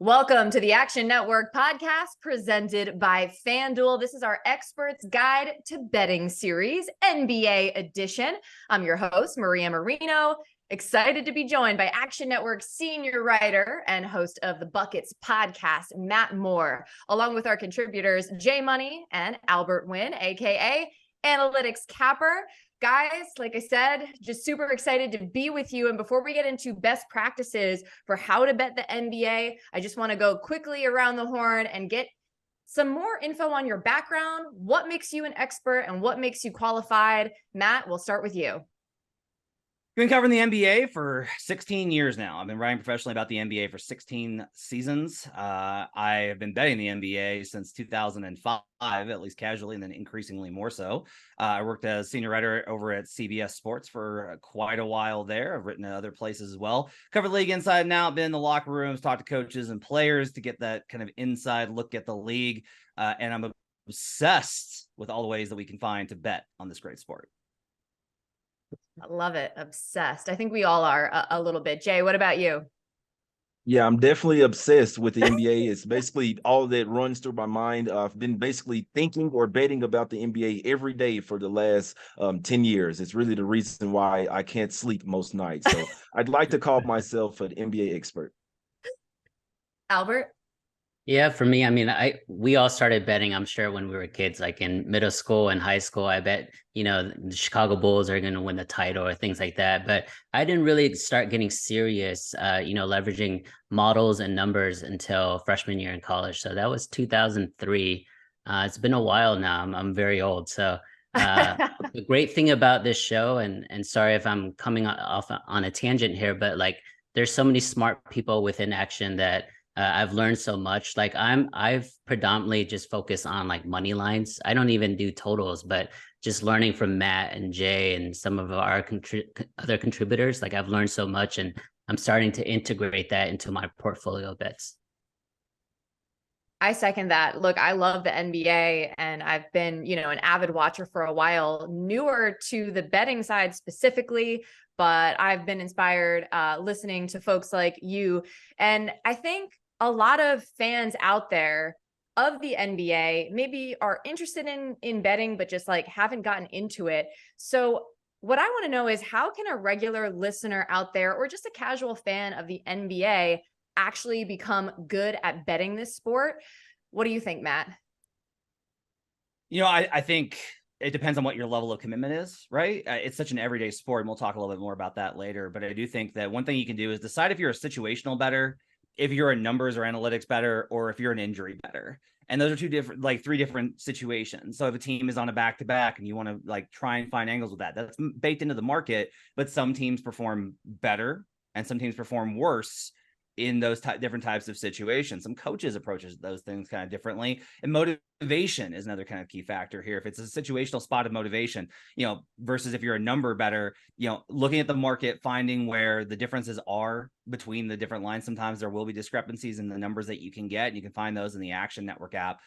Welcome to the Action Network podcast presented by FanDuel. This is our Experts Guide to Betting series, NBA edition. I'm your host, Maria Marino. Excited to be joined by Action Network senior writer and host of the Buckets podcast, Matt Moore, along with our contributors, Jay Money and Albert Wynn, aka Analytics Capper. Guys, like I said, just super excited to be with you. And before we get into best practices for how to bet the NBA, I just want to go quickly around the horn and get some more info on your background, what makes you an expert and what makes you qualified. Matt, we'll start with you. I've been covering the NBA for 16 years now. I've been writing professionally about the NBA for 16 seasons. I have been betting the NBA since 2005, at least casually, and then increasingly more so. I worked as senior writer over at CBS Sports for quite a while there. I've written at other places as well. Covered the league inside and out, been in the locker rooms, talked to coaches and players to get that kind of inside look at the league. And I'm obsessed with all the ways that we can find to bet on this great sport. I love it. Obsessed. I think we all are a little bit. Jay, what about you? Yeah, I'm definitely obsessed with the NBA. It's basically all that runs through my mind. I've been basically thinking or betting about the NBA every day for the last 10 years. It's really the reason why I can't sleep most nights. So I'd like to call myself an NBA expert. Albert? Yeah, for me, I mean, we all started betting, I'm sure, when we were kids, like in middle school and high school. I bet, the Chicago Bulls are going to win the title or things like that. But I didn't really start getting serious, leveraging models and numbers until freshman year in college. So that was 2003. It's been a while now. I'm very old. So the great thing about this show, and sorry if I'm coming off on a tangent here, but like there's so many smart people within Action that I've learned so much. Like I've predominantly just focused on like money lines. I don't even do totals, but just learning from Matt and Jay and some of our other contributors, like I've learned so much, and I'm starting to integrate that into my portfolio bets. I second that. Look, I love the NBA and I've been, an avid watcher for a while, newer to the betting side specifically, but I've been inspired listening to folks like you. And I think a lot of fans out there of the NBA maybe are interested in betting, but just like haven't gotten into it. So what I want to know is, how can a regular listener out there or just a casual fan of the NBA actually become good at betting this sport? What do you think, Matt? I think it depends on what your level of commitment is, right? It's such an everyday sport, and we'll talk a little bit more about that later. But I do think that one thing you can do is decide if you're a situational bettor, if you're a numbers or analytics bettor, or if you're an injury bettor. And those are three different situations. So if a team is on a back-to-back and you want to try and find angles with that, that's baked into the market. But some teams perform better and some teams perform worse in those different types of situations. Some coaches approaches those things kind of differently, and motivation is another kind of key factor here. If it's a situational spot of motivation, versus if you're a number bettor, looking at the market, finding where the differences are between the different lines. Sometimes there will be discrepancies in the numbers that you can get, and you can find those in the Action Network app.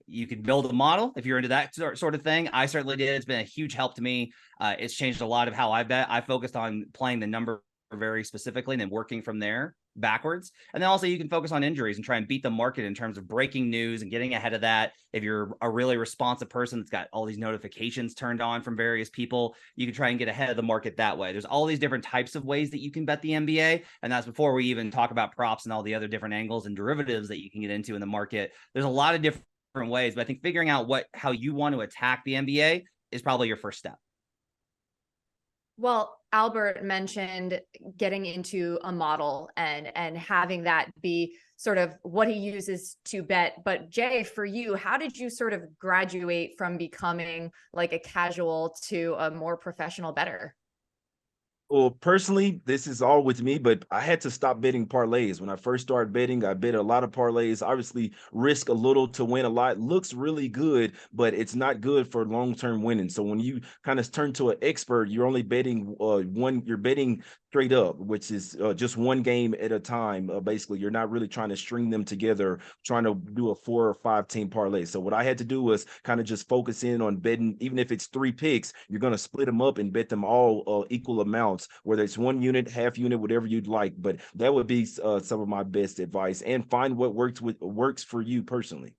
You can build a model if you're into that sort of thing. I certainly did. It's been a huge help to me. It's changed a lot of how I bet. I focused on playing the number very specifically and then working from there backwards. And then also you can focus on injuries and try and beat the market in terms of breaking news and getting ahead of that. If you're a really responsive person that's got all these notifications turned on from various people, you can try and get ahead of the market that way. There's all these different types of ways that you can bet the NBA. And that's before we even talk about props and all the other different angles and derivatives that you can get into in the market. There's a lot of different ways, but I think figuring out how you want to attack the NBA is probably your first step. Well, Albert mentioned getting into a model and having that be sort of what he uses to bet. But Jay, for you, how did you sort of graduate from becoming like a casual to a more professional bettor? Well, personally, this is all with me, but I had to stop betting parlays. When I first started betting, I bet a lot of parlays. Obviously, risk a little to win a lot. Looks really good, but it's not good for long-term winning. So when you kind of turn to an expert, you're only betting you're betting straight up, which is just one game at a time. Basically, you're not really trying to string them together, trying to do a 4 or 5 team parlay. So what I had to do was kind of just focus in on betting. Even if it's 3 picks, you're going to split them up and bet them all equal amounts, whether it's 1 unit, half unit, whatever you'd like. But that would be some of my best advice, and find what works for you personally.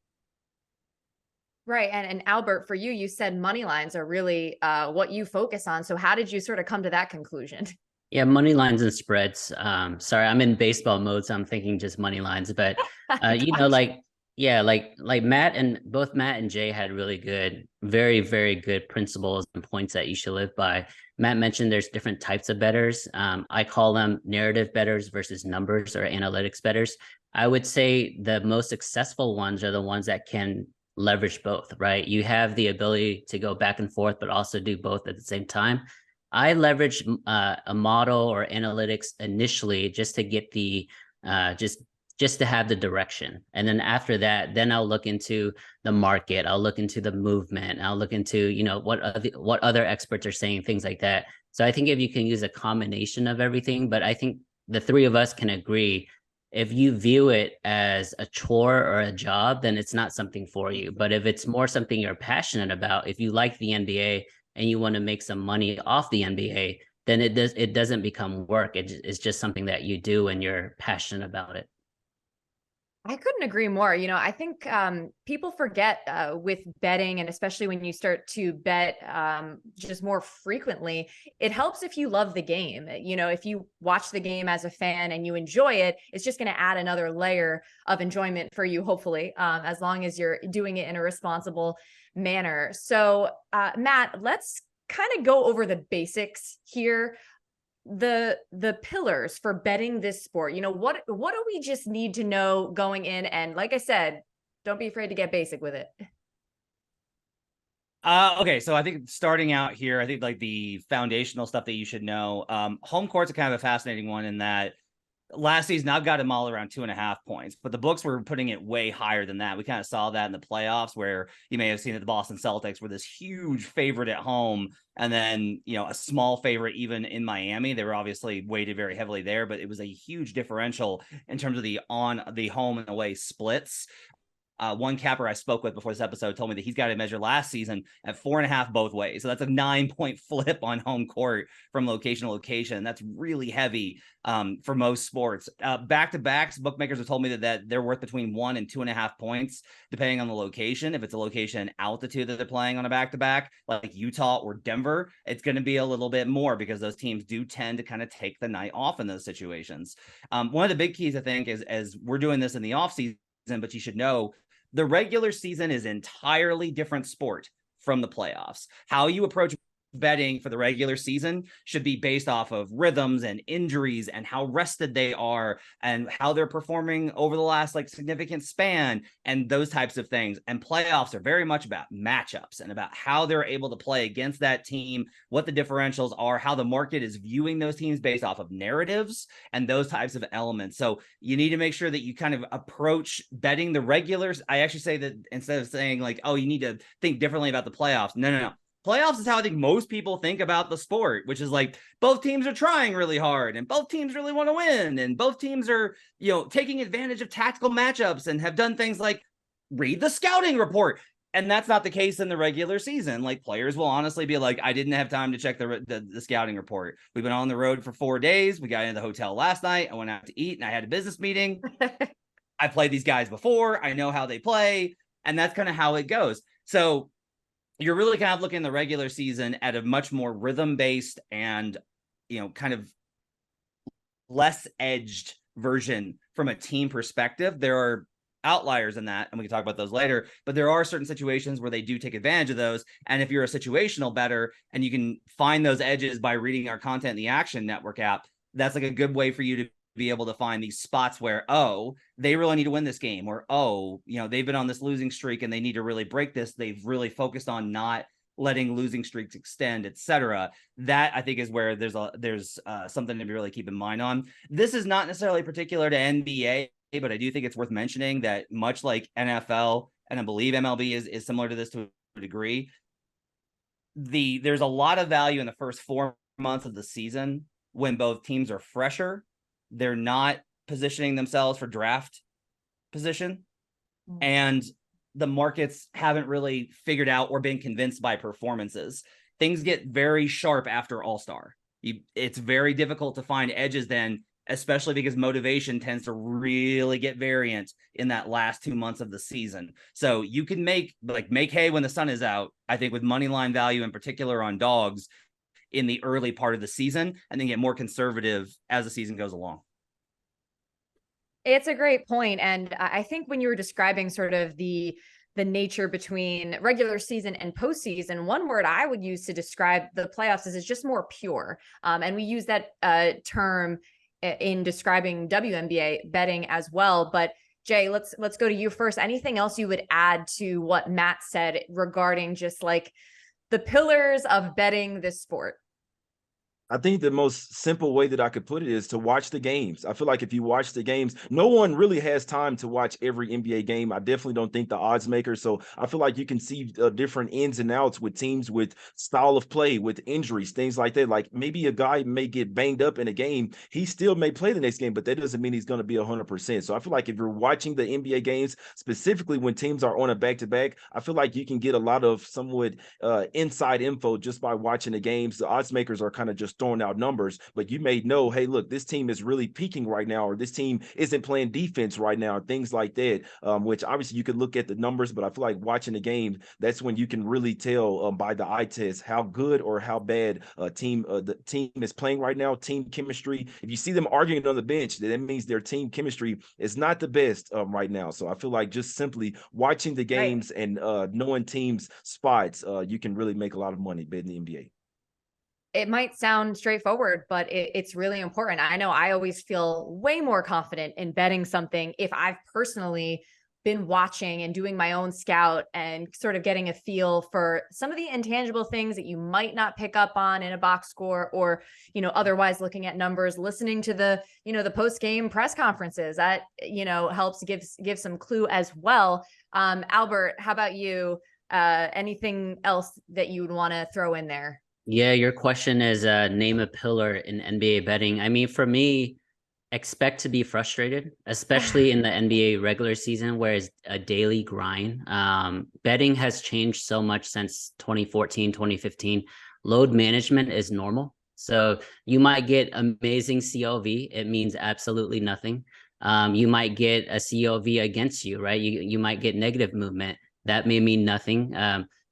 Right. And Albert, for you, you said money lines are really what you focus on. So how did you sort of come to that conclusion? Yeah, money lines and spreads. Sorry, I'm in baseball mode, so I'm thinking just money lines. But like Matt and both Matt and Jay had really good, very, very good principles and points that you should live by. Matt mentioned there's different types of bettors. I call them narrative bettors versus numbers or analytics bettors. I would say the most successful ones are the ones that can leverage both, right? You have the ability to go back and forth, but also do both at the same time. I leverage a model or analytics initially just to get the just to have the direction, and then after that, then I'll look into the market, I'll look into the movement, I'll look into what other experts are saying, things like that. So I think if you can use a combination of everything, but I think the three of us can agree, if you view it as a chore or a job, then it's not something for you. But if it's more something you're passionate about, if you like the NBA and you want to make some money off the NBA, then it doesn't become work. It's just something that you do and you're passionate about it. I couldn't agree more. I think people forget with betting, and especially when you start to bet just more frequently, it helps if you love the game. If you watch the game as a fan and you enjoy it, it's just going to add another layer of enjoyment for you, hopefully, as long as you're doing it in a responsible manner. So, Matt, let's kind of go over the basics here. The pillars for betting this sport. What do we just need to know going in? And like I said, don't be afraid to get basic with it. Okay, so I think starting out here, I think like the foundational stuff that you should know. Home court's a kind of a fascinating one in that last season I've got them all around 2.5 points, but the books were putting it way higher than that. We kind of saw that in the playoffs, where you may have seen that the Boston Celtics were this huge favorite at home, and then a small favorite even in Miami. They were obviously weighted very heavily there, but it was a huge differential in terms of the home and away splits. One capper I spoke with before this episode told me that he's got to measure last season at 4.5 both ways. So that's a 9-point flip on home court from location to location. That's really heavy for most sports. Back-to-backs, bookmakers have told me that they're worth between 1 and 2.5 points, depending on the location. If it's a location and altitude that they're playing on a back-to-back, like Utah or Denver, it's going to be a little bit more because those teams do tend to kind of take the night off in those situations. One of the big keys, I think, is as we're doing this in the offseason, but you should know, the regular season is entirely different sport from the playoffs. How you approach betting for the regular season should be based off of rhythms and injuries and how rested they are and how they're performing over the last significant span and those types of things. And playoffs are very much about matchups and about how they're able to play against that team, what the differentials are, how the market is viewing those teams based off of narratives and those types of elements. So you need to make sure that you kind of approach betting the regulars. I actually say that instead of saying oh, you need to think differently about the playoffs. No. Playoffs is how I think most people think about the sport, which is both teams are trying really hard and both teams really want to win. And both teams are, taking advantage of tactical matchups and have done things like read the scouting report. And that's not the case in the regular season. Players will honestly be I didn't have time to check the scouting report. We've been on the road for 4 days. We got into the hotel last night. I went out to eat and I had a business meeting. I played these guys before. I know how they play. And that's kind of how it goes. So you're really kind of looking in the regular season at a much more rhythm-based and, kind of less edged version from a team perspective. There are outliers in that, and we can talk about those later, but there are certain situations where they do take advantage of those. And if you're a situational bettor and you can find those edges by reading our content in the Action Network app, that's a good way for you to be able to find these spots where, oh, they really need to win this game, or, oh, they've been on this losing streak and they need to really break this. They've really focused on not letting losing streaks extend, etc. That I think is where there's something to really keep in mind on. This is not necessarily particular to NBA, but I do think it's worth mentioning that much like NFL, and I believe MLB is similar to this to a degree, there's a lot of value in the first 4 months of the season when both teams are fresher, they're not positioning themselves for draft position, and the markets haven't really figured out or been convinced by performances. Things get very sharp after All-Star. It's very difficult to find edges then, especially because motivation tends to really get variant in that last 2 months of the season. So you can make hay when the sun is out, I think, with money line value in particular on dogs in the early part of the season, and then get more conservative as the season goes along. It's a great point. And I think when you were describing sort of the nature between regular season and postseason, one word I would use to describe the playoffs is it's just more pure. And we use that term in describing WNBA betting as well. But Jay, let's go to you first. Anything else you would add to what Matt said regarding just like the pillars of betting this sport? I think the most simple way that I could put it is to watch the games. I feel like if you watch the games, no one really has time to watch every NBA game. I definitely don't think the odds makers. So I feel like you can see different ins and outs with teams, with style of play, with injuries, things like that. Like maybe a guy may get banged up in a game. He still may play the next game, but that doesn't mean he's going to be 100%. So I feel like if you're watching the NBA games, specifically when teams are on a back-to-back, I feel like you can get a lot of somewhat inside info just by watching the games. The odds makers are kind of just throwing out numbers, but you may know, hey, look, this team is really peaking right now, or this team isn't playing defense right now, things like that, which obviously you could look at the numbers, but I feel like watching the game, that's when you can really tell by the eye test how good or how bad the team is playing right now. Team chemistry, if you see them arguing on the bench, that means their team chemistry is not the best right now. So I feel like just simply watching the games and knowing teams' spots, you can really make a lot of money betting the NBA. It might sound straightforward, but it's really important. I know I always feel way more confident in betting something if I've personally been watching and doing my own scout and sort of getting a feel for some of the intangible things that you might not pick up on in a box score, or, otherwise looking at numbers, listening to the, the post-game press conferences that, helps give some clue as well. Albert, how about you? Anything else that you would want to throw in there? Yeah, your question is name a pillar in NBA betting. I mean, for me, expect to be frustrated, especially in the NBA regular season, where it's a daily grind. Betting has changed so much since 2014, 2015. Load management is normal. So you might get amazing CLV. It means absolutely nothing. You might get a CLV against you, right? You might get negative movement. That may mean nothing.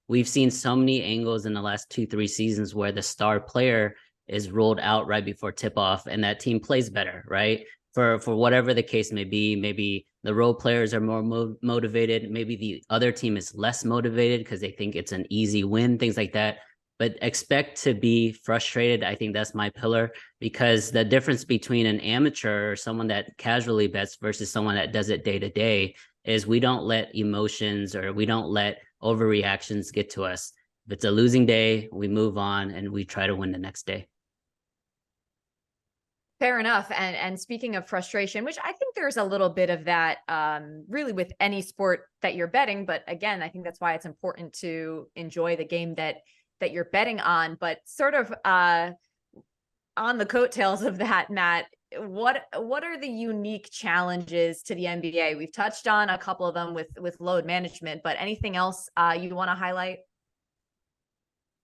We've seen so many angles in the last 2-3 seasons where the star player is rolled out right before tip-off and that team plays better, right? For whatever the case may be, maybe the role players are more motivated, maybe the other team is less motivated because they think it's an easy win, things like that. But expect to be frustrated. I think that's my pillar, because the difference between an amateur or someone that casually bets versus someone that does it day to day is we don't let emotions or we don't let overreactions get to us. If it's a losing day, we move on and we try to win the next day. Fair enough. And speaking of frustration, which I think there's a little bit of that really with any sport that you're betting. But again, I think that's why it's important to enjoy the game that you're betting on. But sort of on the coattails of that, Matt, what are the unique challenges to the NBA? We've touched on a couple of them with load management, but anything else you want to highlight?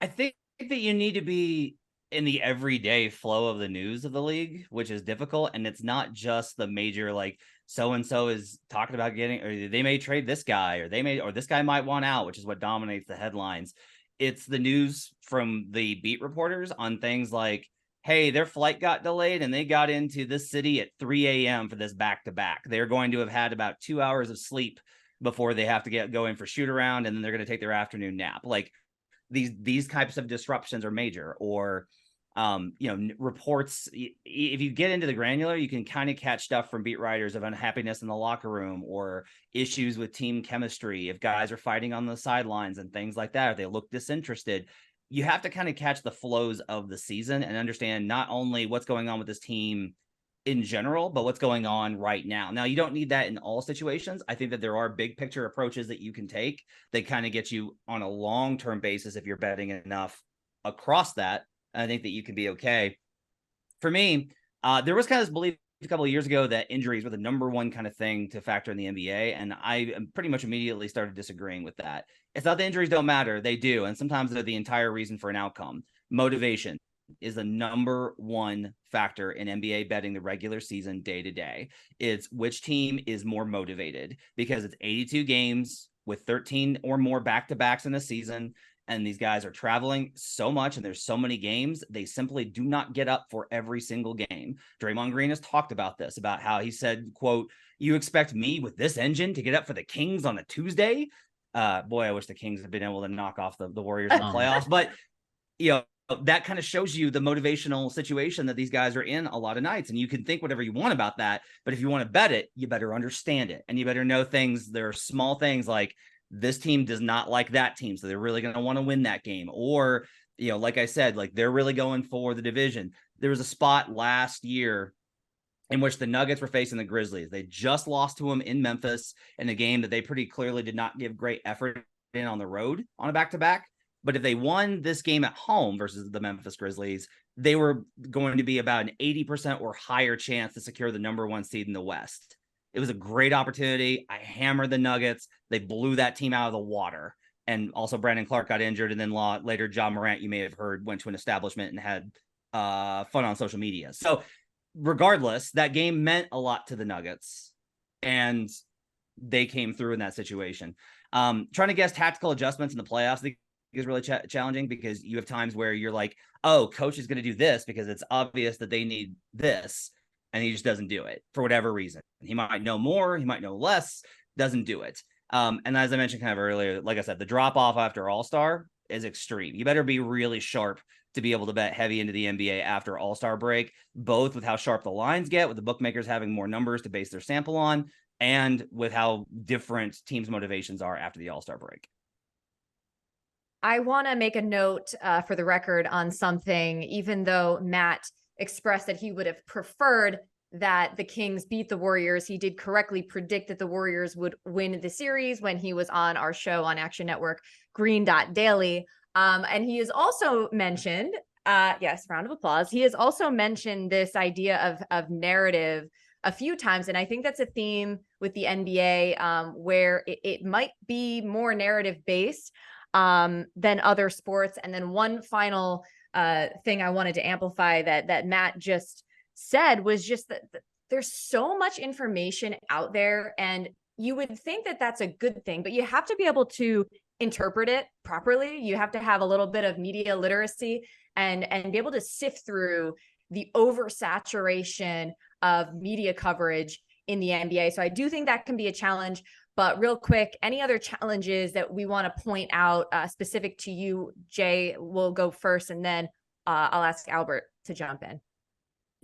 I think that you need to be in the everyday flow of the news of the league, which is difficult. And it's not just the major, like so-and-so is talking about getting, or they may trade this guy, or this guy might want out, which is what dominates the headlines. It's the news from the beat reporters on things like, hey, their flight got delayed and they got into this city at 3 a.m. for this back-to-back. They're going to have had about 2 hours of sleep before they have to go in for shoot around, and then they're going to take their afternoon nap. Like these types of disruptions are major. Or reports, if you get into the granular, you can kind of catch stuff from beat writers of unhappiness in the locker room or issues with team chemistry. If guys are fighting on the sidelines and things like that, if they look disinterested, you have to kind of catch the flows of the season and understand not only what's going on with this team in general, but what's going on right now. Now, you don't need that in all situations. I think that there are big picture approaches that you can take that kind of get you on a long-term basis if you're betting enough across that. I think that you can be okay. for me, there was kind of this belief a couple of years ago that injuries were the number one kind of thing to factor in the NBA. And I pretty much immediately started disagreeing with that. It's not that injuries don't matter. They do. And sometimes they're the entire reason for an outcome. Motivation is the number one factor in NBA betting the regular season day to day. It's which team is more motivated, because it's 82 games with 13 or more back-to-backs in a season. And these guys are traveling so much and there's so many games, they simply do not get up for every single game. Draymond Green has talked about this, about how he said, quote, "You expect me with this engine to get up for the Kings on a Tuesday?" Boy, I wish the Kings had been able to knock off the Warriors in the playoffs. But, you know, that kind of shows you the motivational situation that these guys are in a lot of nights. And you can think whatever you want about that, but if you want to bet it, you better understand it. And you better know things. There are small things like, this team does not like that team, so they're really going to want to win that game. Or, you know, like I said, like they're really going for the division. There was a spot last year in which the Nuggets were facing the Grizzlies. They just lost to them in Memphis in a game that they pretty clearly did not give great effort in on the road on a back-to-back. But if they won this game at home versus the Memphis Grizzlies, they were going to be about an 80% or higher chance to secure the number one seed in the West. It was a great opportunity. I hammered the Nuggets. They blew that team out of the water. And also Brandon Clark got injured. And then later, John Morant, you may have heard, went to an establishment and had fun on social media. So regardless, that game meant a lot to the Nuggets. And they came through in that situation. Trying to guess tactical adjustments in the playoffs, I think, is really challenging, because you have times where you're like, oh, coach is going to do this because it's obvious that they need this. And he just doesn't do it for whatever reason. He might know more, he might know less, doesn't do it. And as I mentioned kind of earlier, like I said, the drop off after All-Star is extreme. You better be really sharp to be able to bet heavy into the NBA after All-Star break, both with how sharp the lines get, with the bookmakers having more numbers to base their sample on, and with how different teams' motivations are after the All-Star break. I want to make a note for the record on something. Even though Matt expressed that he would have preferred that the Kings beat the Warriors, he did correctly predict that the Warriors would win the series when he was on our show on Action Network, Green Dot Daily. And he has also mentioned, yes, round of applause. He has also mentioned this idea of narrative a few times. And I think that's a theme with the NBA, where it might be more narrative based than other sports. And then one final thing I wanted to amplify that Matt just said was just that there's so much information out there, and you would think that that's a good thing, but you have to be able to interpret it properly. You have to have a little bit of media literacy and be able to sift through the oversaturation of media coverage in the NBA. So I do think that can be a challenge. But real quick, any other challenges that we want to point out specific to you, Jay? Will go first, and then I'll ask Albert to jump in.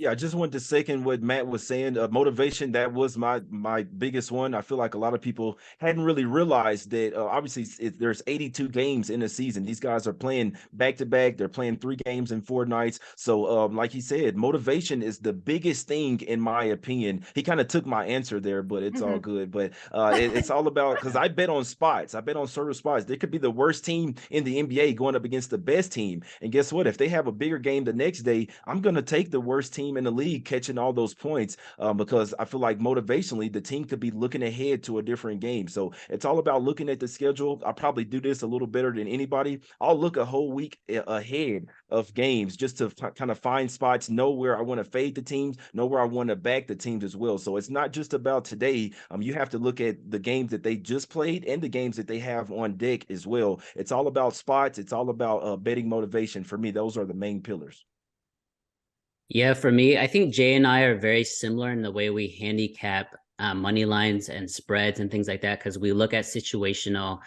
Yeah, I just wanted to second what Matt was saying. Motivation, that was my biggest one. I feel like a lot of people hadn't really realized that obviously there's 82 games in a season. These guys are playing back-to-back. They're playing 3 games in 4 nights. So like he said, motivation is the biggest thing, in my opinion. He kind of took my answer there, but it's all good. But it's all about, because I bet on spots. I bet on certain spots. There could be the worst team in the NBA going up against the best team. And guess what? If they have a bigger game the next day, I'm going to take the worst team in the league catching all those points, because I feel like motivationally the team could be looking ahead to a different game. So it's all about looking at the schedule. I probably do this a little better than anybody. I'll look a whole week ahead of games just to kind of find spots, know where I want to fade the teams, know where I want to back the teams as well. So it's not just about today. You have to look at the games that they just played and the games that they have on deck as well. It's all about spots. It's all about betting motivation. For me, those are the main pillars. Yeah, for me, I think Jay and I are very similar in the way we handicap money lines and spreads and things like that, because we look at situational,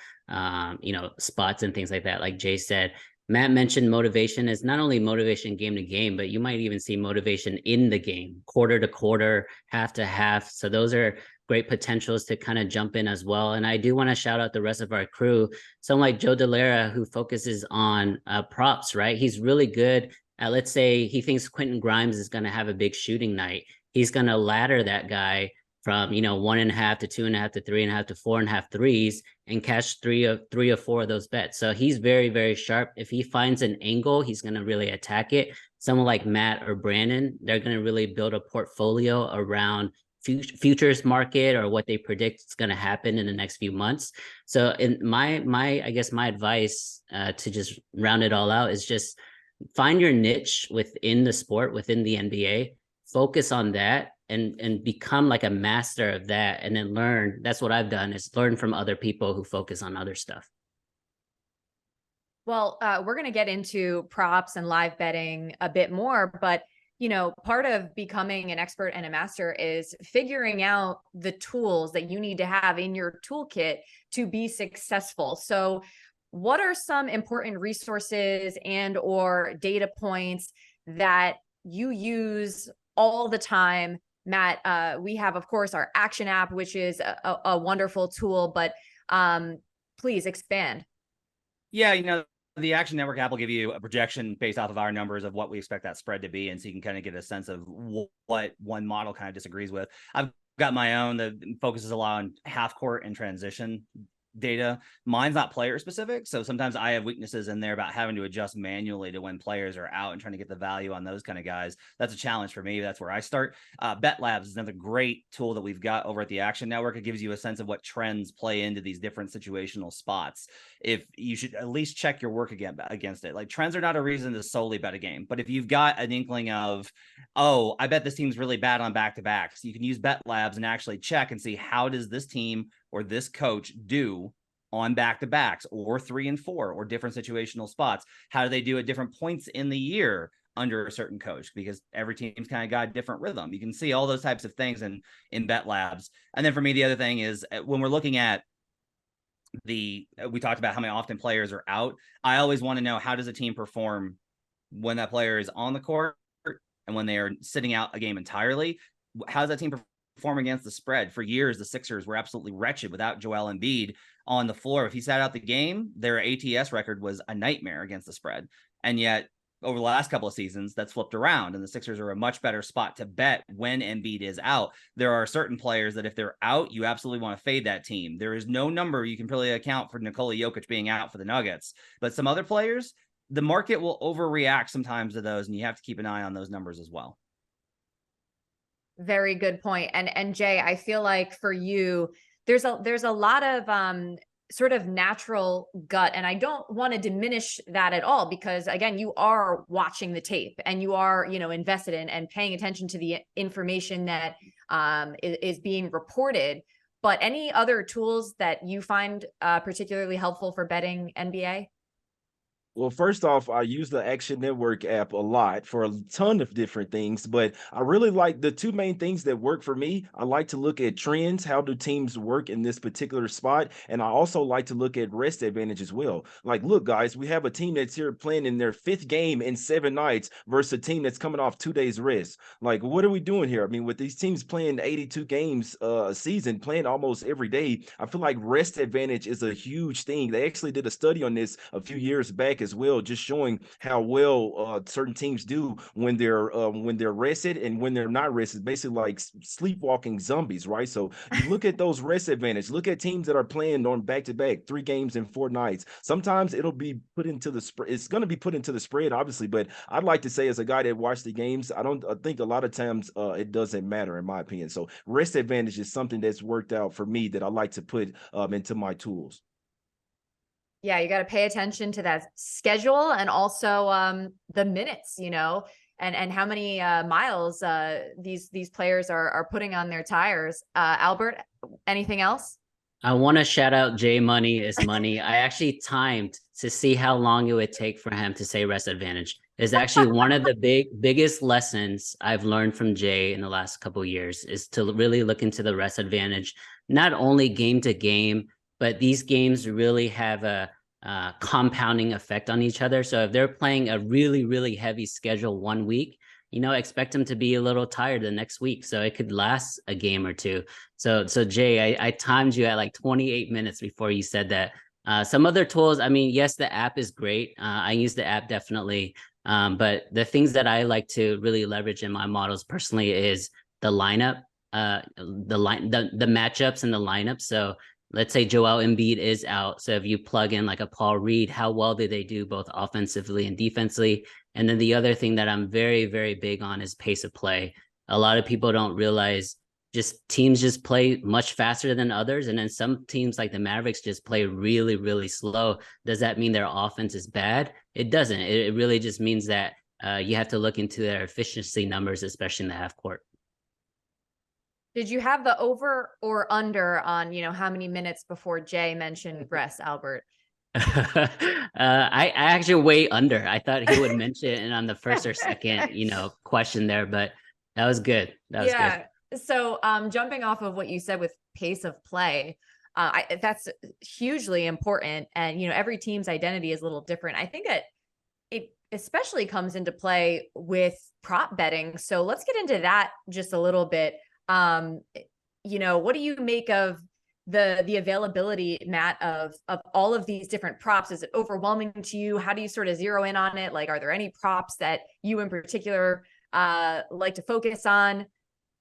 spots and things like that. Like Jay said, Matt mentioned motivation is not only motivation game to game, but you might even see motivation in the game, quarter to quarter, half to half. So those are great potentials to kind of jump in as well. And I do want to shout out the rest of our crew. Someone like Joe Delera, who focuses on props, right? He's really good. Let's say he thinks Quentin Grimes is going to have a big shooting night. He's going to ladder that guy from 1.5 to 2.5 to 3.5 to 4.5 threes and catch three or four of those bets. So he's very, very sharp. If he finds an angle, he's going to really attack it. someone like Matt or Brandon, they're going to really build a portfolio around futures market or what they predict is going to happen in the next few months. So in my I guess my advice to just round it all out is just find your niche within the sport, within the NBA, focus on that and become like a master of that, and then learn. That's what I've done, is learn from other people who focus on other stuff. Well, we're going to get into props and live betting a bit more, but part of becoming an expert and a master is figuring out the tools that you need to have in your toolkit to be successful. So what are some important resources and or data points that you use all the time? Matt, we have, of course, our Action app, which is a wonderful tool, but please expand. Yeah, the Action Network app will give you a projection based off of our numbers of what we expect that spread to be. And so you can kind of get a sense of what one model kind of disagrees with. I've got my own that focuses a lot on half court and transition data. Mine's not player specific, so sometimes I have weaknesses in there about having to adjust manually to when players are out and trying to get the value on those kind of guys. That's a challenge for me. That's where I start. Bet Labs is another great tool that we've got over at the Action Network. It gives you a sense of what trends play into these different situational spots. If you should at least check your work against it. Like, trends are not a reason to solely bet a game, but if you've got an inkling of, oh, I bet this team's really bad on back-to-backs, you can use Bet Labs and actually check and see, how does this team or this coach do on back-to-backs or 3 and 4 or different situational spots? How do they do at different points in the year under a certain coach? Because every team's kind of got a different rhythm. You can see all those types of things in Bet Labs. And then for me, the other thing is, when we're looking at we talked about how many often players are out. I always want to know, how does a team perform when that player is on the court and when they are sitting out a game entirely? How does that team perform against the spread? For years, the Sixers were absolutely wretched without Joel Embiid on the floor. If he sat out the game, their ATS record was a nightmare against the spread. And yet, over the last couple of seasons, that's flipped around, and the Sixers are a much better spot to bet when Embiid is out. There are certain players that if they're out, you absolutely want to fade that team. There is no number you can really account for Nikola Jokic being out for the Nuggets. But some other players, the market will overreact sometimes to those, and you have to keep an eye on those numbers as well. Very good point. And Jay, I feel like for you, there's a lot of sort of natural gut, and I don't want to diminish that at all, because again, you are watching the tape and you are, invested in and paying attention to the information that is being reported. But any other tools that you find particularly helpful for betting NBA? Well, first off, I use the Action Network app a lot for a ton of different things, but I really like the two main things that work for me. I like to look at trends. How do teams work in this particular spot? And I also like to look at rest advantage as well. Like, look, guys, we have a team that's here playing in their 5th game in 7 nights versus a team that's coming off 2 days rest. Like, what are we doing here? I mean, with these teams playing 82 games a season, playing almost every day, I feel like rest advantage is a huge thing. They actually did a study on this a few years back as well, just showing how well certain teams do when they're rested and when they're not rested. Basically, like sleepwalking zombies, right? So you look at those rest advantage. Look at teams that are playing on back-to-back 3 games in 4 nights. Sometimes it'll be put into the spread. It's going to be put into the spread, obviously, but I'd like to say, as a guy that watched the games, I think a lot of times it doesn't matter, in my opinion. So rest advantage is something that's worked out for me that I like to put into my tools. Yeah, you got to pay attention to that schedule and also the minutes, and how many miles these players are putting on their tires. Albert, anything else? I want to shout out Jay Money is Money. I actually timed to see how long it would take for him to say rest advantage. It's actually one of the biggest lessons I've learned from Jay in the last couple of years, is to really look into the rest advantage, not only game to game, but these games really have a compounding effect on each other. So if they're playing a really, really heavy schedule one week, expect them to be a little tired the next week. So it could last a game or two. So Jay, I timed you at like 28 minutes before you said that. Some other tools, I mean, yes, the app is great. I use the app definitely. But the things that I like to really leverage in my models personally is the lineup, the matchups and the lineup. So let's say Joel Embiid is out. So if you plug in like a Paul Reed, how well did they do both offensively and defensively? And then the other thing that I'm very, very big on is pace of play. A lot of people don't realize teams just play much faster than others. And then some teams like the Mavericks just play really, really slow. Does that mean their offense is bad? It doesn't. It really just means that you have to look into their efficiency numbers, especially in the half court. Did you have the over or under on, how many minutes before Jay mentioned rest, Albert? I actually way under. I thought he would mention it on the first or second, question there, but that was good. That was good. So jumping off of what you said with pace of play, that's hugely important. And, every team's identity is a little different. I think that it especially comes into play with prop betting. So let's get into that just a little bit. What do you make of the availability, Matt, of all of these different props? Is it overwhelming to you? How do you sort of zero in on it? Like, are there any props that you in particular like to focus on?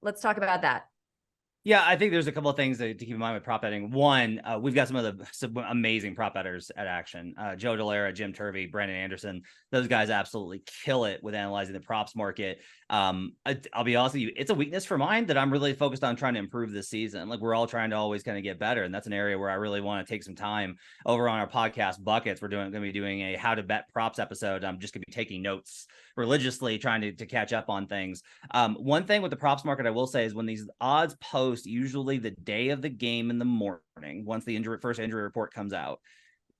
Let's talk about that. Yeah, I think there's a couple of things to keep in mind with prop betting. One, we've got some amazing prop bettors at action. Joe Delara, Jim Turvey, Brandon Anderson. Those guys absolutely kill it with analyzing the props market. I'll be honest with you, it's a weakness for mine that I'm really focused on trying to improve this season. Like, we're all trying to always kind of get better. And that's an area where I really want to take some time over on our podcast Buckets. We're going to be doing a how to bet props episode. I'm just going to be taking notes religiously, trying to catch up on things. One thing with the props market, I will say, is when these odds post usually the day of the game in the morning, once the first injury report comes out,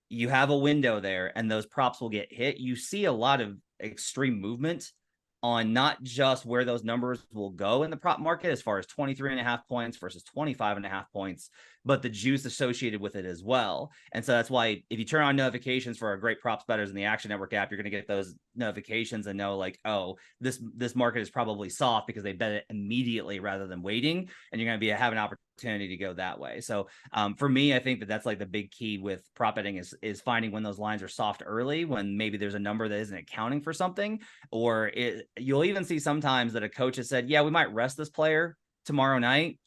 you have a window there and those props will get hit. You see a lot of extreme movement on not just where those numbers will go in the prop market, as far as 23.5 points versus 25.5 points, but the juice associated with it as well. And so that's why if you turn on notifications for our great props bettors in the Action Network app, you're going to get those notifications and know, like, oh, this market is probably soft because they bet it immediately rather than waiting. And you're going to have an opportunity to go that way. So for me, I think that's like the big key with prop betting is finding when those lines are soft early, when maybe there's a number that isn't accounting for something, or you'll even see sometimes that a coach has said, yeah, we might rest this player tomorrow night.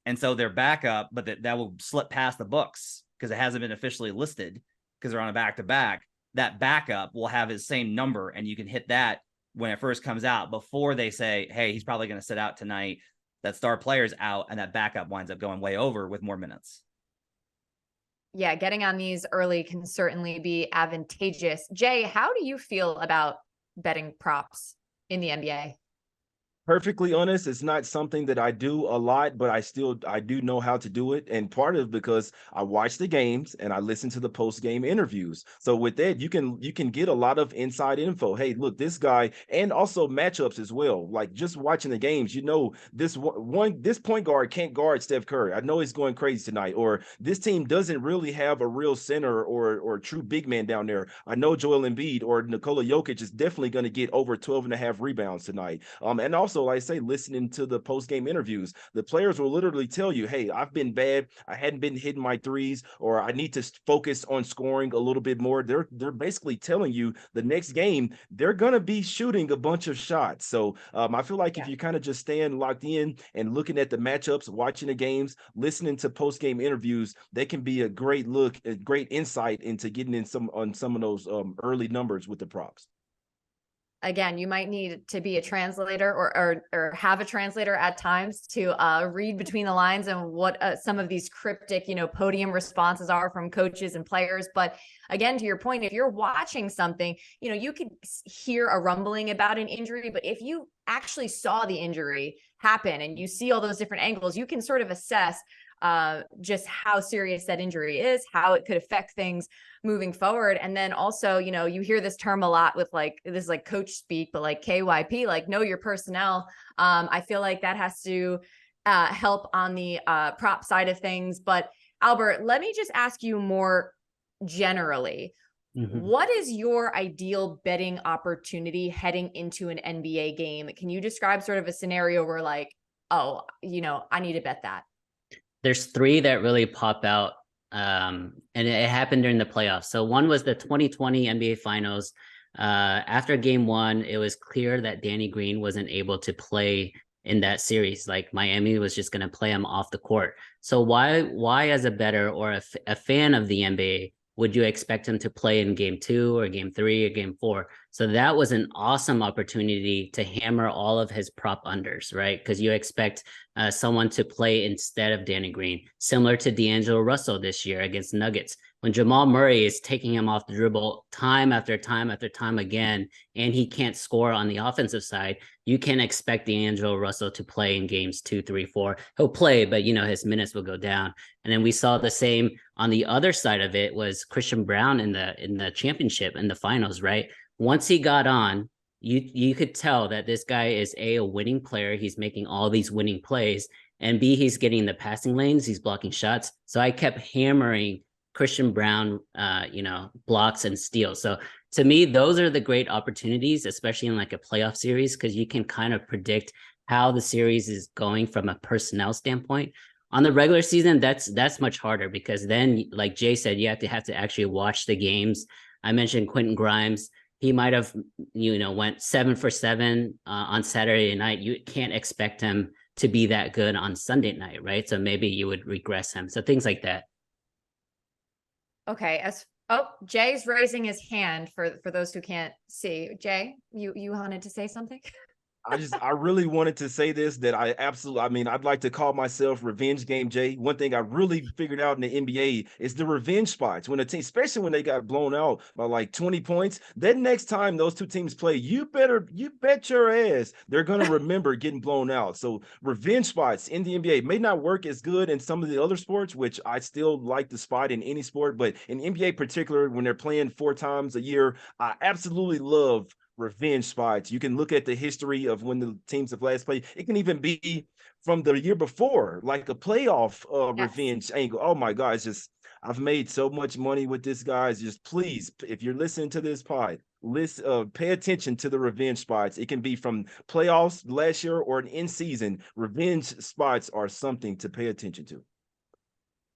And so they're backup, but that will slip past the books because it hasn't been officially listed because they're on a back-to-back. That backup will have his same number, and you can hit that when it first comes out before they say, hey, he's probably going to sit out tonight. That star player's out, and that backup winds up going way over with more minutes. Yeah, getting on these early can certainly be advantageous. Jay, how do you feel about betting props in the NBA? Perfectly honest, it's not something that I do a lot, but I do know how to do it. And part of it because I watch the games and I listen to the post-game interviews. So with that, you can get a lot of inside info. Hey, look, this guy, and also matchups as well. Like, just watching the games, this point guard can't guard Steph Curry. I know he's going crazy tonight. Or this team doesn't really have a real center or true big man down there. I know Joel Embiid or Nikola Jokic is definitely going to get over 12.5 rebounds tonight. And also, like I say, listening to the post-game interviews, the players will literally tell you, hey, I've been bad. I hadn't been hitting my threes, or I need to focus on scoring a little bit more. They're basically telling you the next game, they're going to be shooting a bunch of shots. So I feel like if you kind of just stand locked in and looking at the matchups, watching the games, listening to post-game interviews, they can be a great look, a great insight into getting in some of those early numbers with the props. Again, you might need to be a translator or have a translator at times to read between the lines and what some of these cryptic, podium responses are from coaches and players. But again, to your point, if you're watching something, you could hear a rumbling about an injury, but if you actually saw the injury happen and you see all those different angles, you can sort of assess just how serious that injury is, how it could affect things moving forward. And then also, you hear this term a lot with this coach speak, but like KYP, like know your personnel. I feel like that has to help on the prop side of things. But Albert, let me just ask you more generally. Mm-hmm. What is your ideal betting opportunity heading into an NBA game? Can you describe sort of a scenario where I need to bet that? There's three that really pop out, and it happened during the playoffs. So one was the 2020 NBA Finals. After game one, it was clear that Danny Green wasn't able to play in that series. Like, Miami was just going to play him off the court. So why as a bettor or a fan of the NBA would you expect him to play in game 2 or game 3 or game 4? So that was an awesome opportunity to hammer all of his prop unders, right? Because you expect someone to play instead of Danny Green, similar to D'Angelo Russell this year against Nuggets. When Jamal Murray is taking him off the dribble time after time after time again, and he can't score on the offensive side, you can expect D'Angelo Russell to play in games 2, 3, 4. He'll play, but his minutes will go down. And then we saw the same on the other side of it was Christian Brown in the championship in the finals, right? Once he got on, you could tell that this guy is a winning player. He's making all these winning plays, and B, he's getting the passing lanes, he's blocking shots. So I kept hammering Christian Brown, blocks and steals. So to me, those are the great opportunities, especially in like a playoff series, because you can kind of predict how the series is going from a personnel standpoint. On the regular season, that's much harder, because then, like Jay said, you have to actually watch the games. I mentioned Quentin Grimes. He might have, went 7 for 7 on Saturday night. You can't expect him to be that good on Sunday night, right? So maybe you would regress him. So things like that. Okay. Jay's raising his hand for those who can't see. Jay, you wanted to say something? I really wanted to say this, that I'd like to call myself Revenge Game Jay. One thing I really figured out in the NBA is the revenge spots. When a team, especially when they got blown out by like 20 points, that next time those two teams play, you bet your ass they're going to remember getting blown out. So revenge spots in the NBA may not work as good in some of the other sports, which I still like the spot in any sport, but in NBA particular, when they're playing 4 times a year, I absolutely love revenge spots. You can look at the history of when the teams have last played. It can even be from the year before, like a playoff revenge angle. Oh my God, I've made so much money with this, guys. Just please, if you're listening to this pod, pay attention to the revenge spots. It can be from playoffs last year or an in-season. Revenge spots are something to pay attention to.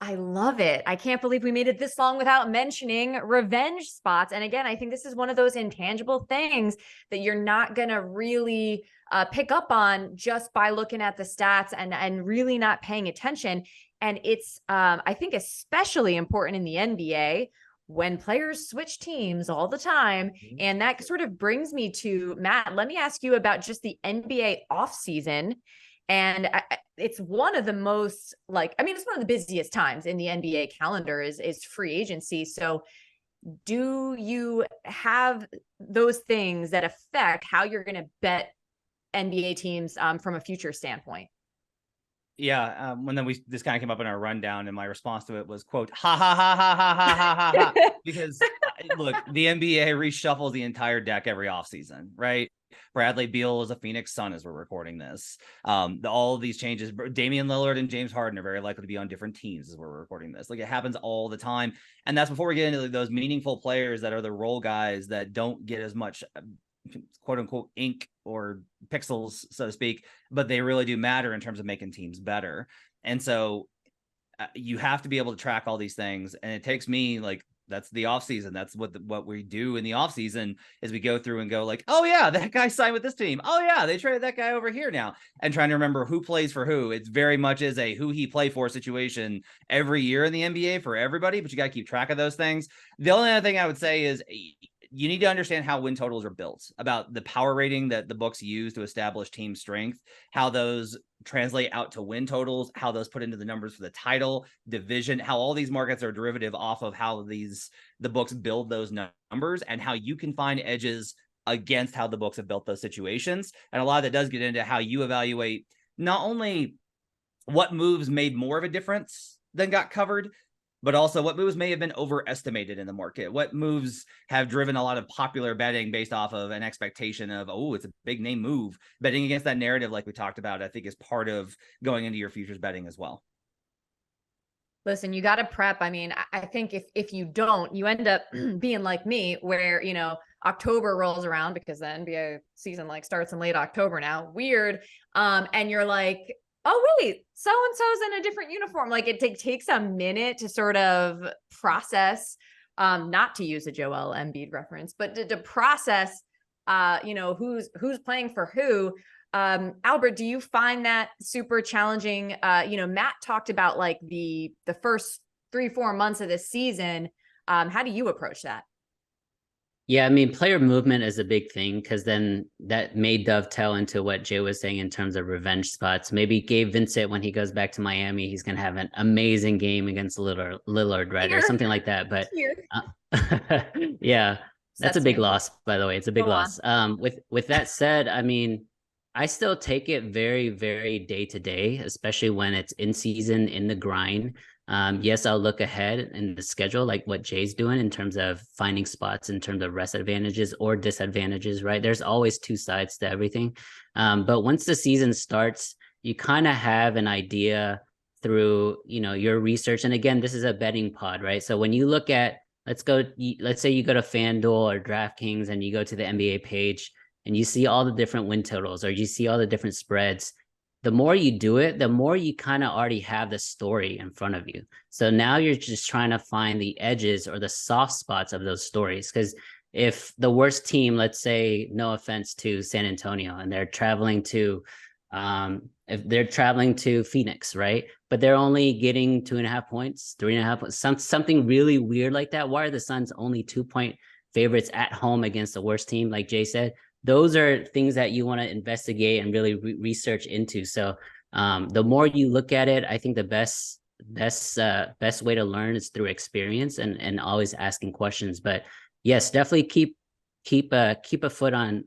I love it. I can't believe we made it this long without mentioning revenge spots. And again, I think this is one of those intangible things that you're not going to really pick up on just by looking at the stats and really not paying attention. And it's, I think, especially important in the NBA when players switch teams all the time. And that sort of brings me to Matt. Let me ask you about just the NBA offseason. And it's one of the most it's one of the busiest times in the NBA calendar is free agency. So do you have those things that affect how you're going to bet NBA teams from a future standpoint? Yeah. When then this kind of came up in our rundown, and my response to it was, quote, ha ha ha ha ha ha ha ha, because look, the NBA reshuffles the entire deck every offseason, right? Bradley Beal is a Phoenix Sun as we're recording this. All of these changes, Damian Lillard and James Harden are very likely to be on different teams as we're recording this. Like, it happens all the time. And that's before we get into those meaningful players that are the role guys that don't get as much quote unquote ink or pixels, so to speak, but they really do matter in terms of making teams better. And so you have to be able to track all these things. And it takes me that's the off season. That's what we do in the off season is we go through and go like, oh yeah, that guy signed with this team. Oh yeah, they traded that guy over here now, and trying to remember who plays for who. It's very much is a who he play for situation every year in the NBA for everybody, but you got to keep track of those things. The only other thing I would say is you need to understand how win totals are built, about the power rating that the books use to establish team strength, how those translate out to win totals, how those put into the numbers for the title, division, how all these markets are derivative off of how the books build those numbers, and how you can find edges against how the books have built those situations. And a lot of that does get into how you evaluate not only what moves made more of a difference than got covered, but also what moves may have been overestimated in the market. What moves have driven a lot of popular betting based off of an expectation of, oh, it's a big name move. Betting against that narrative, like we talked about, I think is part of going into your futures betting as well. Listen, you got to prep. I mean, I think if you don't, you end up being like me, where, October rolls around, because the NBA season starts in late October now. Weird. And you're like, oh, wait, so-and-so's in a different uniform. Like, it takes a minute to sort of process, not to use a Joel Embiid reference, but to process, who's playing for who. Albert, do you find that super challenging? Matt talked about the first 3-4 months of this season. How do you approach that? Yeah, I mean, player movement is a big thing because then that may dovetail into what Jay was saying in terms of revenge spots. Maybe Gabe Vincent, when he goes back to Miami, he's going to have an amazing game against Lillard, right? Or Here, something like that. But here. yeah, that's a Sets big me. loss, by the way. It's a big Go on. loss. With that said, I mean, I still take it very, very day to day, especially when it's in season, in the grind. Yes, I'll look ahead in the schedule, like what Jay's doing in terms of finding spots in terms of rest advantages or disadvantages, right? There's always two sides to everything. But once the season starts, you kind of have an idea through, your research. And again, this is a betting pod, right? So when you look at, let's say you go to FanDuel or DraftKings and you go to the NBA page and you see all the different win totals or you see all the different spreads. The more you do it, the more you kind of already have the story in front of you. So now you're just trying to find the edges or the soft spots of those stories. Because if the worst team, let's say, no offense to San Antonio, and if they're traveling to Phoenix, right? But they're only getting 2.5 points, 3.5 points, something really weird like that. Why are the Suns only 2-point favorites at home against the worst team, like Jay said? Those are things that you want to investigate and really research into. So the more you look at it, I think the best way to learn is through experience and always asking questions. But yes, definitely keep a foot on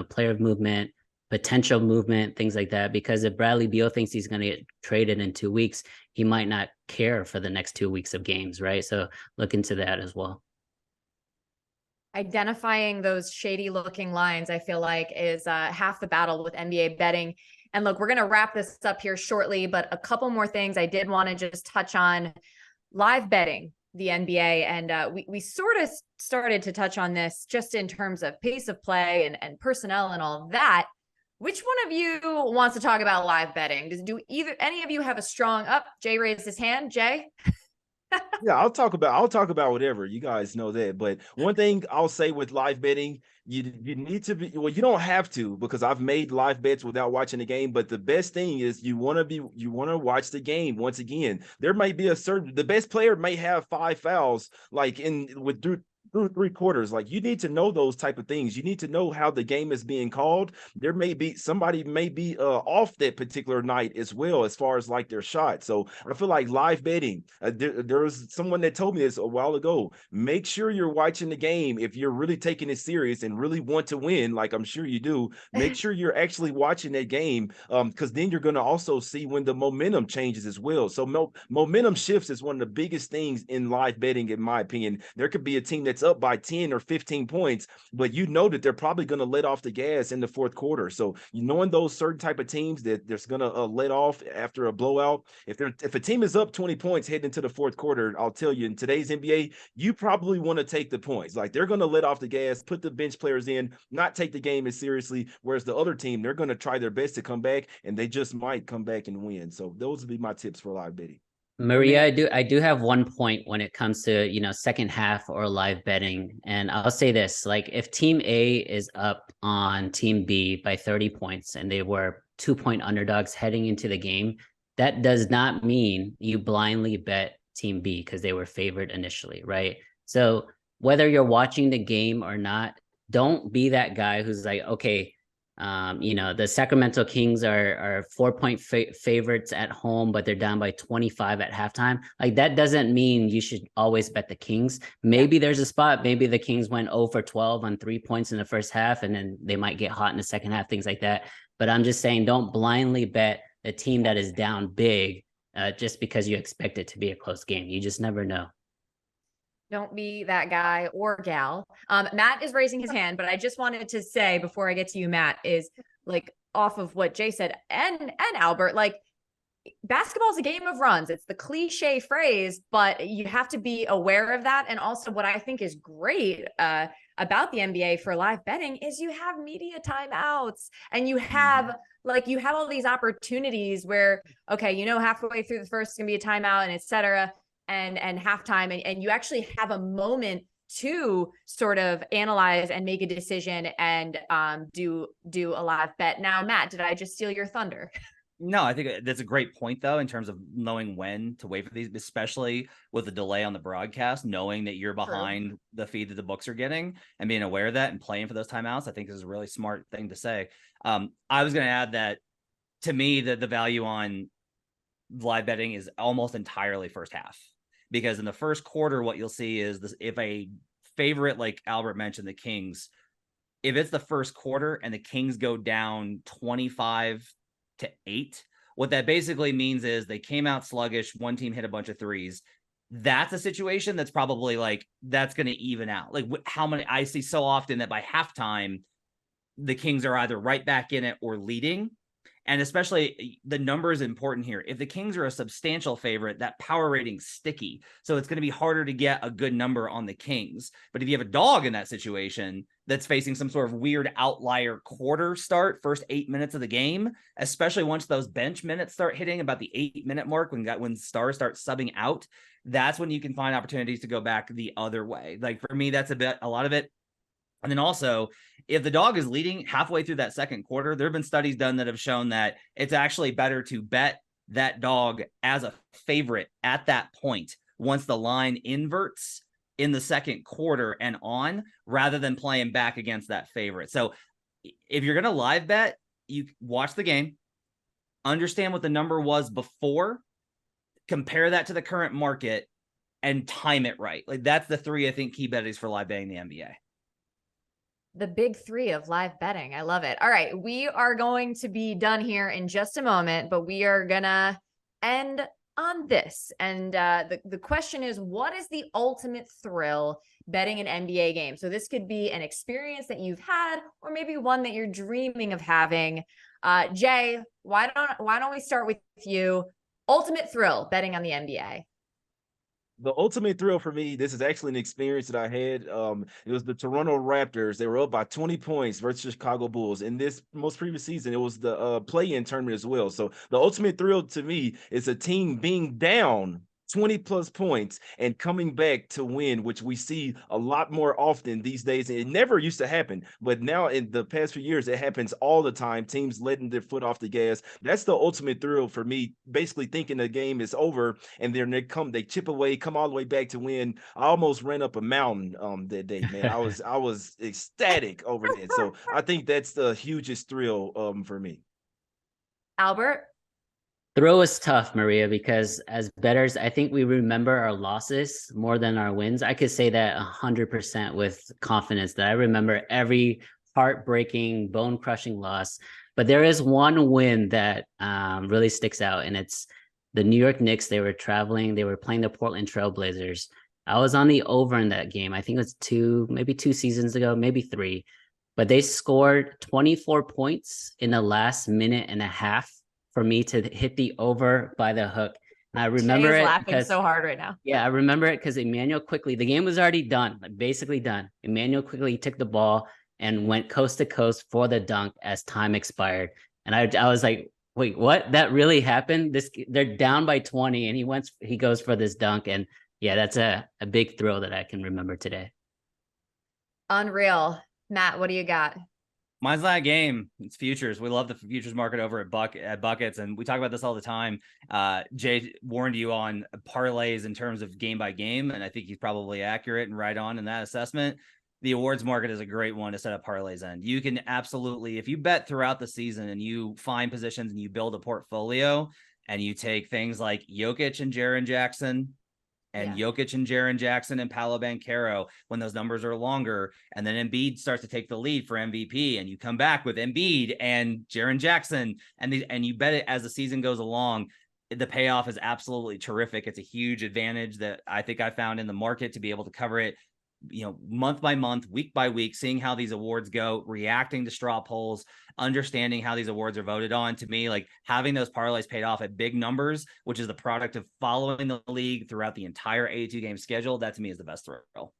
player movement, potential movement, things like that. Because if Bradley Beal thinks he's going to get traded in 2 weeks, he might not care for the next 2 weeks of games, right? So look into that as well. Identifying those shady looking lines, I feel like, is half the battle with NBA betting. And look, we're going to wrap this up here shortly, but a couple more things I did want to just touch on. Live betting, the NBA, and we sort of started to touch on this just in terms of pace of play and personnel and all of that. Which one of you wants to talk about live betting? Do any of you have a strong up? Jay raised his hand. Jay? Yeah, I'll talk about whatever. You guys know that. But one thing I'll say with live betting, you need to be, well, you don't have to, because I've made live bets without watching the game. But the best thing is you want to watch the game. Once again, there might be the best player may have 5 fouls like through 3 quarters. Like, you need to know those type of things. You need to know how the game is being called. There may be somebody off that particular night as well, as far as like their shot. So I feel like live betting, there was someone that told me this a while ago. Make sure you're watching the game if you're really taking it serious and really want to win, like I'm sure you do. Make sure you're actually watching that game, because then you're going to also see when the momentum changes as well. So momentum shifts is one of the biggest things in live betting, in my opinion. There could be a team that's up by 10 or 15 points, but you know that they're probably going to let off the gas in the fourth quarter. So knowing those certain type of teams that there's going to let off after a blowout, if a team is up 20 points heading into the fourth quarter, I'll tell you, in today's NBA, you probably want to take the points. Like, they're going to let off the gas, put the bench players in, not take the game as seriously, whereas the other team, they're going to try their best to come back, and they just might come back and win. So those would be my tips for live betting. Maria, I do have one point when it comes to, second half or live betting. And I'll say this, like, if team A is up on team B by 30 points and they were 2-point underdogs heading into the game, that does not mean you blindly bet team B because they were favored initially, right? So whether you're watching the game or not, don't be that guy who's like, okay, the Sacramento Kings are 4-point favorites at home, but they're down by 25 at halftime. Like, that doesn't mean you should always bet the Kings. Maybe there's a spot. Maybe the Kings went 0 for 12 on 3 points in the first half, and then they might get hot in the second half, things like that. But I'm just saying, don't blindly bet a team that is down big just because you expect it to be a close game. You just never know. Don't be that guy or gal. Matt is raising his hand, but I just wanted to say before I get to you, Matt, is like, off of what Jay said and Albert, like, basketball is a game of runs. It's the cliche phrase, but you have to be aware of that. And also, what I think is great about the NBA for live betting is you have media timeouts, and you have all these opportunities where, okay, halfway through the first is gonna be a timeout, and et cetera, and halftime, and you actually have a moment to sort of analyze and make a decision and do a live bet. Now, Matt, did I just steal your thunder? No, I think that's a great point, though, in terms of knowing when to wait for these, especially with the delay on the broadcast, knowing that you're behind the feed that the books are getting and being aware of that and playing for those timeouts. I think is a really smart thing to say. I was going to add that to me, the value on live betting is almost entirely first half, because in the first quarter, what you'll see is this: if a favorite, like Albert mentioned, the Kings, if it's the first quarter and the Kings go down 25-8, what that basically means is they came out sluggish. One team hit a bunch of threes. That's a situation that's probably like, that's going to even out. Like how many I see so often that by halftime, the Kings are either right back in it or leading. And especially the number is important here. If the Kings are a substantial favorite, that power rating's sticky. So it's going to be harder to get a good number on the Kings. But if you have a dog in that situation that's facing some sort of weird outlier quarter start, first 8 minutes of the game, especially once those bench minutes start hitting about the 8-minute mark, when stars start subbing out, that's when you can find opportunities to go back the other way. Like for me, that's a lot of it. And then also, if the dog is leading halfway through that second quarter, there have been studies done that have shown that it's actually better to bet that dog as a favorite at that point once the line inverts in the second quarter and on, rather than playing back against that favorite. So if you're going to live bet, you watch the game, understand what the number was before, compare that to the current market, and time it right. Like that's the three, I think, key betting for live betting in the NBA. The big three of live betting. I love it. All right. We are going to be done here in just a moment, but we are going to end on this. And the question is, what is the ultimate thrill betting an NBA game? So this could be an experience that you've had, or maybe one that you're dreaming of having. Jay, why don't we start with you? Ultimate thrill betting on the NBA. The ultimate thrill for me, this is actually an experience that I had. It was the Toronto Raptors. They were up by 20 points versus Chicago Bulls. In this most previous season, it was the play-in tournament as well. So the ultimate thrill to me is a team being down 20 plus points and coming back to win, which we see a lot more often these days. It never used to happen, but now in the past few years, it happens all the time. Teams letting their foot off the gas. That's the ultimate thrill for me, basically thinking the game is over and then they chip away, come all the way back to win. I almost ran up a mountain that day, man. I was ecstatic over that. So I think that's the hugest thrill for me. Albert? Throw is tough, Maria, because as bettors, I think we remember our losses more than our wins. I could say that 100% with confidence, that I remember every heartbreaking, bone-crushing loss. But there is one win that really sticks out, and it's the New York Knicks. They were traveling. They were playing the Portland Trail Blazers. I was on the over in that game. I think it was maybe 2 seasons ago, maybe 3. But they scored 24 points in the last minute and a half for me to hit the over by the hook. And I remember Jay's it laughing because, so hard right now. Yeah, I remember it because Emmanuel Quickley, the game was already done, like basically done. Emmanuel Quickley took the ball and went coast to coast for the dunk as time expired. And I was like, wait, what? That really happened? They're down by 20 and he goes for this dunk. And yeah, that's a big thrill that I can remember today. Unreal. Matt, what do you got? Mine's not a game. It's futures. We love the futures market over at Buckets, and we talk about this all the time. Jay warned you on parlays in terms of game by game, and I think he's probably accurate and right on in that assessment. The awards market is a great one to set up parlays in. You can absolutely, if you bet throughout the season and you find positions and you build a portfolio and you take things like Jokic and Jaren Jackson, and Jokic and Jaren Jackson and Paolo Banchero when those numbers are longer. And then Embiid starts to take the lead for MVP, and you come back with Embiid and Jaren Jackson, and you bet it as the season goes along. The payoff is absolutely terrific. It's a huge advantage that I think I found in the market to be able to cover it, month by month, week by week, seeing how these awards go, reacting to straw polls, understanding how these awards are voted on. To me, like having those parlays paid off at big numbers, which is the product of following the league throughout the entire 82 game schedule, that to me is the best thrill.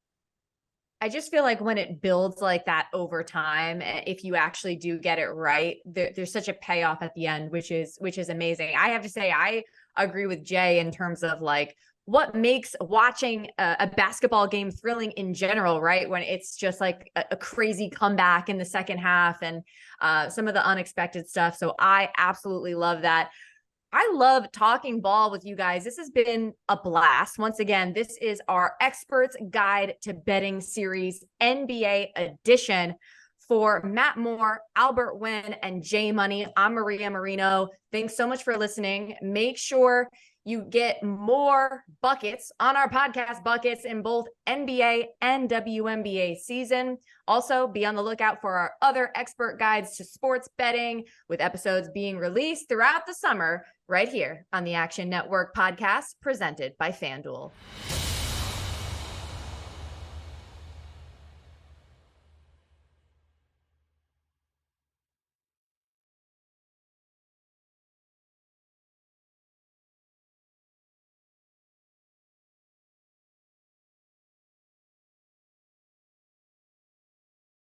I just feel like when it builds like that over time, if you actually do get it right, there's such a payoff at the end, which is amazing. I have to say, I agree with Jay in terms of like what makes watching a basketball game thrilling in general, right? When it's just like a crazy comeback in the second half and some of the unexpected stuff. So I absolutely love that. I love talking ball with you guys. This has been a blast. Once again, this is our Experts Guide to Betting Series NBA edition. For Matt Moore, Albert Wynn, and Jay Money, I'm Maria Marino. Thanks so much for listening. Make sure you get more buckets on our podcast, buckets in both NBA and WNBA season. Also, be on the lookout for our other expert guides to sports betting, with episodes being released throughout the summer right here on the Action Network podcast presented by FanDuel.